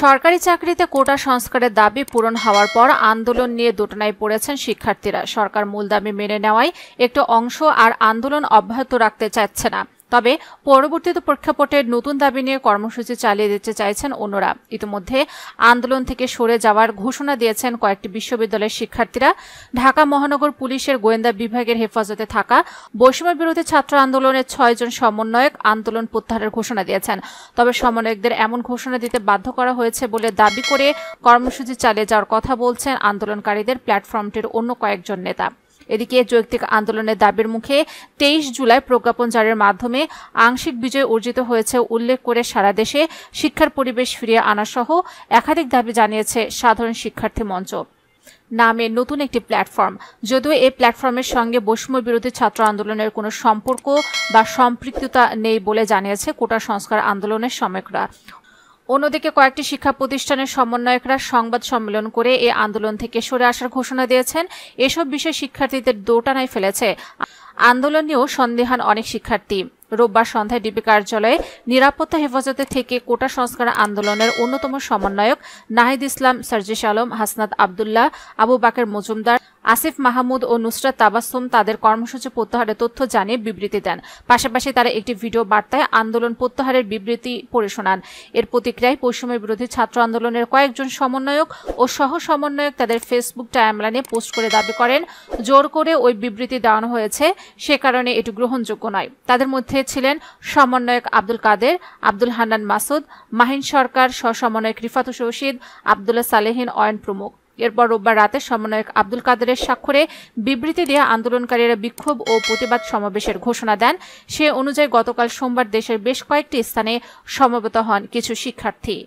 সরকারি চাকরিতে কোটা সংস্কারের দাবি পূরণ হওয়ার পর আন্দোলন নিয়ে দোটানায় পড়েছেন শিক্ষার্থীরা। সরকার মূল দাবি মেনে নেওয়ায় একটু অংশ আর আন্দোলন অব্যাহত রাখতে চাচ্ছে না। তবে পরবর্তীতে প্রেক্ষাপটে নতুন দাবি নিয়ে কর্মসূচি চালিয়ে দিতে চাইছেন অন্যরা। ইতিমধ্যে আন্দোলন থেকে সরে যাওয়ার ঘোষণা দিয়েছেন কয়েকটি বিশ্ববিদ্যালয়ের শিক্ষার্থীরা। ঢাকা মহানগর পুলিশের গোয়েন্দা বিভাগের হেফাজতে থাকা বৈষম্য বিরোধী ছাত্র আন্দোলনের ৬ জন সমন্বয়ক আন্দোলন প্রত্যাহারের ঘোষণা দিয়েছেন। তবে সমন্বয়কদের এমন ঘোষণা দিতে বাধ্য করা হয়েছে বলে দাবি করে কর্মসূচি চালিয়ে যাওয়ার কথা বলছেন আন্দোলনকারীদের প্ল্যাটফর্মটির অন্য কয়েকজন নেতা। এদিকে যৌক্তিক আন্দোলনের দাবির মুখে ২৩ জুলাই প্রজ্ঞাপন জারির মাধ্যমে আংশিক বিজয় অর্জিত হয়েছে উল্লেখ করে সারা দেশে শিক্ষার পরিবেশ ফিরিয়ে আনা সহ একাধিক দাবি জানিয়েছে সাধারণ শিক্ষার্থী মঞ্চ নামে নতুন একটি প্ল্যাটফর্ম। যদিও এই প্ল্যাটফর্মের সঙ্গে বৈষম্য বিরোধী ছাত্র আন্দোলনের কোনো সম্পর্ক বা সম্পৃক্ততা নেই বলে জানিয়েছে কোটা সংস্কার আন্দোলনের সমন্বয়করা। অন্যদিকে কয়েকটি শিক্ষা প্রতিষ্ঠানের সমন্বয়করা সংবাদ সম্মেলন করে এই আন্দোলন থেকে সরে আসার ঘোষণা দিয়েছেন। এসব বিষয় শিক্ষার্থীদের দোটানায় ফেলেছে। আন্দোলন নিয়েও সন্দিহান অনেক শিক্ষার্থী। রোববার সন্ধ্যায় ডিবি কার্যালয়ে নিরাপত্তা হেফাজতে থেকে কোটা সংস্কার আন্দোলনের অন্যতম সমন্বয়ক নাহিদ ইসলাম, সার্জিস আলম, হাসনাত আবদুল্লাহ, আবু বাকের মজুমদার, আসিফ মাহমুদ ও নুসরাত তাবাসসুম তাদের কর্মসূচি প্রত্যাহারের তথ্য জানিয়ে বিবৃতি দেন। পাশাপাশি তারা একটি ভিডিও বার্তায় আন্দোলন প্রত্যাহারের বিবৃতি পড়ে শোনান। এর প্রতিক্রিয়ায় বৈষম্য বিরোধী ছাত্র আন্দোলনের কয়েকজন সমন্বয়ক ও সহ সমন্বয়ক তাদের ফেসবুক টাইমলাইনে পোস্ট করে দাবি করেন, জোর করে ওই বিবৃতি দেওয়ানো হয়েছে, সে কারণে এটি গ্রহণযোগ্য নয়। তাদের মধ্যে ছিলেন সমন্বয়ক আব্দুল কাদের, আব্দুল হান্নান মাসুদ, মাহিন সরকার, সহ-সমন্বয়ক রিফাতুর রশিদ, আব্দুল্লাহ সালেহিন অয়ন প্রমুখ। এরপর রোববার রাতে সমন্বয়ক আব্দুল কাদেরের স্বাক্ষরে বিবৃতি দিয়ে আন্দোলনকারীরা বিক্ষোভ ও প্রতিবাদ সমাবেশের ঘোষণা দেন। সে অনুযায়ী গতকাল সোমবার দেশের বেশ কয়েকটি স্থানে সমবেত হন কিছু শিক্ষার্থী।